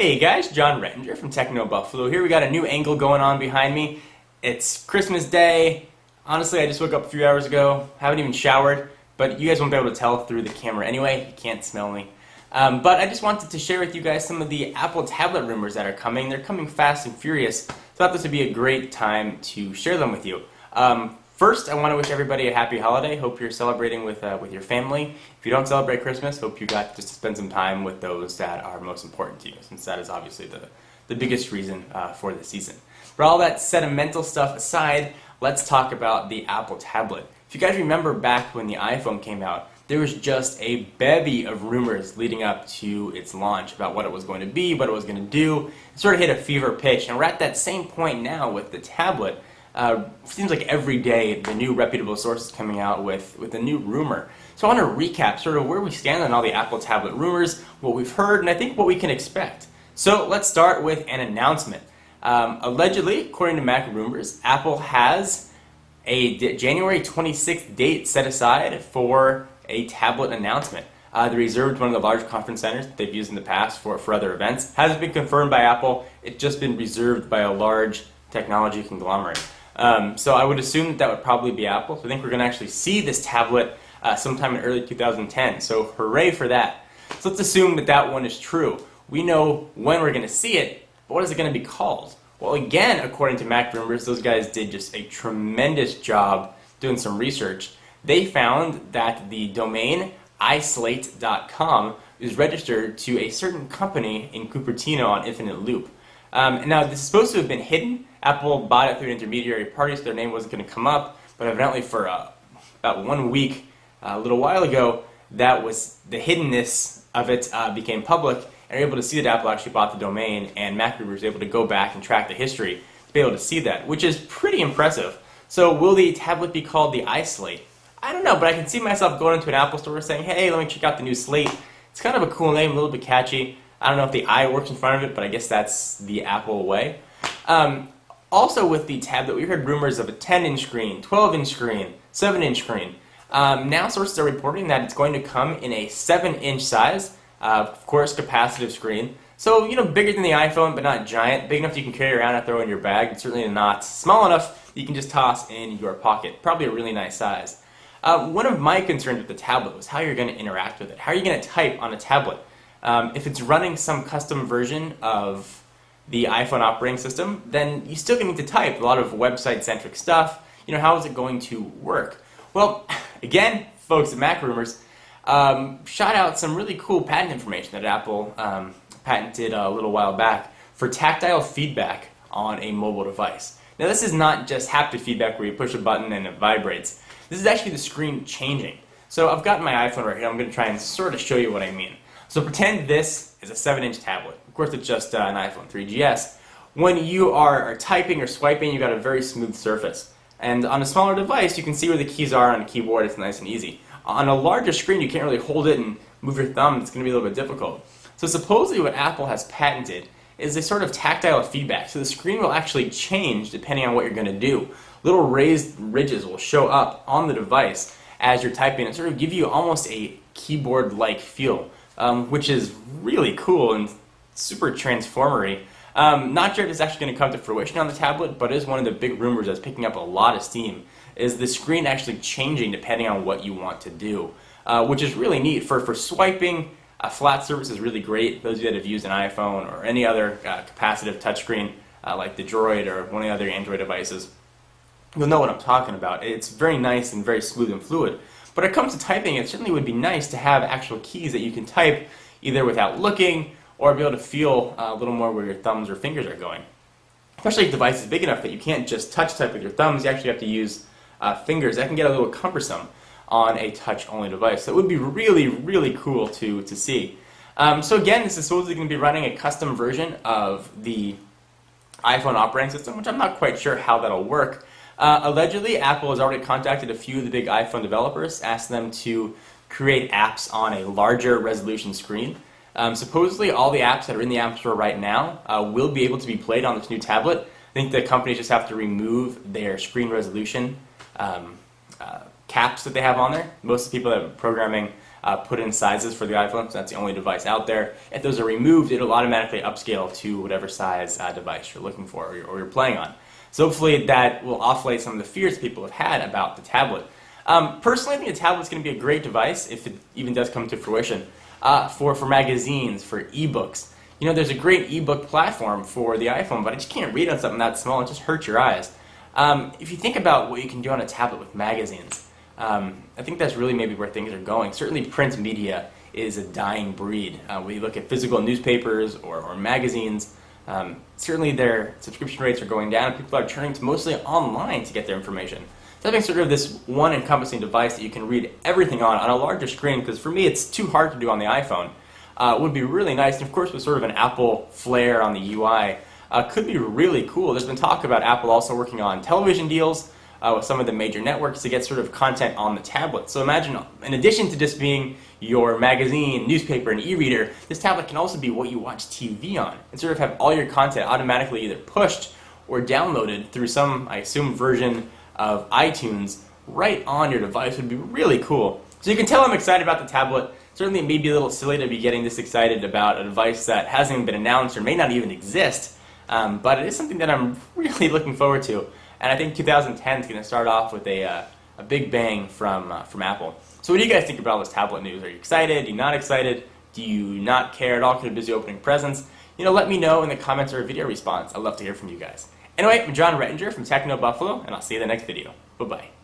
Hey guys, John Rettinger from Techno Buffalo here. We got a new angle going on behind me. It's Christmas Day. Honestly, I just woke up a few hours ago. Haven't even showered, but you guys won't be able to tell through the camera anyway. You can't smell me. But I just wanted to share with you guys some of the Apple tablet rumors that are coming. They're coming fast and furious. Thought this would be a great time to share them with you. First, I want to wish everybody a happy holiday. Hope you're celebrating with your family. If you don't celebrate Christmas, hope you got just to spend some time with those that are most important to you, since that is obviously the biggest reason for the season. For all that sentimental stuff aside, let's talk about the Apple tablet. If you guys remember back when the iPhone came out, there was just a bevy of rumors leading up to its launch about what it was going to be, what it was going to do. It sort of hit a fever pitch, and we're at that same point now with the tablet. Seems like every day the new reputable source is coming out with a new rumor. So I want to recap sort of where we stand on all the Apple tablet rumors, what we've heard, and I think what we can expect. So let's start with an announcement. Allegedly, according to Mac Rumors, Apple has a January 26th date set aside for a tablet announcement. They reserved one of the large conference centers that they've used in the past for other events. Hasn't been confirmed by Apple. It's just been reserved by a large technology conglomerate. So I would assume that would probably be Apple. So I think we're going to actually see this tablet sometime in early 2010. So hooray for that. So let's assume that that one is true. We know when we're going to see it, but what is it going to be called? Well, again, according to Mac Rumors, those guys did just a tremendous job doing some research. They found that the domain iSlate.com is registered to a certain company in Cupertino on Infinite Loop. Now, this is supposed to have been hidden. Apple bought it through an intermediary party, so their name wasn't going to come up. But evidently, for about 1 week, a little while ago, that was the hiddenness of it became public, and you're able to see that Apple actually bought the domain, and Mac Rumors was able to go back and track the history to be able to see that, which is pretty impressive. So, will the tablet be called the iSlate? I don't know, but I can see myself going into an Apple store saying, "Hey, let me check out the new Slate." It's kind of a cool name, a little bit catchy. I don't know if the I works in front of it, but I guess that's the Apple way. Also with the tablet, we heard rumors of a 10-inch screen, 12-inch screen, 7-inch screen. Now sources are reporting that it's going to come in a 7-inch size, of course capacitive screen. So, bigger than the iPhone, but not giant. Big enough you can carry around and throw in your bag, but certainly not small enough that you can just toss in your pocket. Probably a really nice size. One of my concerns with the tablet was how you're going to interact with it. How are you going to type on a tablet? If it's running some custom version of the iPhone operating system, then you still need to type a lot of website-centric stuff. How is it going to work? Well, again, folks at Mac Rumors shot out some really cool patent information that Apple patented a little while back for tactile feedback on a mobile device. Now, this is not just haptic feedback where you push a button and it vibrates. This is actually the screen changing. So I've got my iPhone right here. I'm going to try and sort of show you what I mean. So pretend this is a 7-inch tablet. Of course, it's just an iPhone 3GS. When you are typing or swiping, you've got a very smooth surface. And on a smaller device, you can see where the keys are on a keyboard. It's nice and easy. On a larger screen, you can't really hold it and move your thumb. It's going to be a little bit difficult. So supposedly what Apple has patented is a sort of tactile feedback. So the screen will actually change depending on what you're going to do. Little raised ridges will show up on the device as you're typing and sort of give you almost a keyboard-like feel. Which is really cool and super transformery. Not sure if it's actually going to come to fruition on the tablet, but it is one of the big rumors that's picking up a lot of steam, is the screen actually changing depending on what you want to do, which is really neat. For swiping, a flat surface is really great. Those of you that have used an iPhone or any other capacitive touchscreen like the Droid or one of the other Android devices, you'll know what I'm talking about. It's very nice and very smooth and fluid. But when it comes to typing, it certainly would be nice to have actual keys that you can type either without looking or be able to feel a little more where your thumbs or fingers are going. Especially if the device is big enough that you can't just touch type with your thumbs, you actually have to use fingers. That can get a little cumbersome on a touch-only device. So it would be really, really cool to see. So again, this is supposedly going to be running a custom version of the iPhone operating system, which I'm not quite sure how that'll work. Allegedly, Apple has already contacted a few of the big iPhone developers, asked them to create apps on a larger resolution screen. Supposedly, all the apps that are in the App Store right now will be able to be played on this new tablet. I think the companies just have to remove their screen resolution caps that they have on there. Most of the people that are programming put in sizes for the iPhone, so that's the only device out there. If those are removed, it'll automatically upscale to whatever size device you're looking for or you're playing on. So hopefully that will offlay some of the fears people have had about the tablet. Personally, I think the tablet's going to be a great device if it even does come to fruition for magazines, for ebooks. You know, there's a great ebook platform for the iPhone, but I just can't read on something that small. It just hurts your eyes. If you think about what you can do on a tablet with magazines, I think that's really maybe where things are going. Certainly print media is a dying breed. When you look at physical newspapers or magazines, certainly their subscription rates are going down, and people are turning to mostly online to get their information. So having sort of this one encompassing device that you can read everything on a larger screen, because for me it's too hard to do on the iPhone, would be really nice. And of course with sort of an Apple flair on the UI, could be really cool. There's been talk about Apple also working on television deals with some of the major networks to get sort of content on the tablet. So imagine, in addition to just being your magazine, newspaper, and e-reader, this tablet can also be what you watch TV on, and sort of have all your content automatically either pushed or downloaded through some, I assume, version of iTunes right on your device. Would be really cool. So you can tell I'm excited about the tablet. Certainly it may be a little silly to be getting this excited about a device that hasn't even been announced or may not even exist, but it is something that I'm really looking forward to. And I think 2010 is going to start off with a big bang from Apple. So what do you guys think about all this tablet news? Are you excited? Are you not excited? Do you not care at all because you're busy opening presents? You know, let me know in the comments or a video response. I'd love to hear from you guys. Anyway, I'm John Rettinger from Techno Buffalo, and I'll see you in the next video. Bye-bye.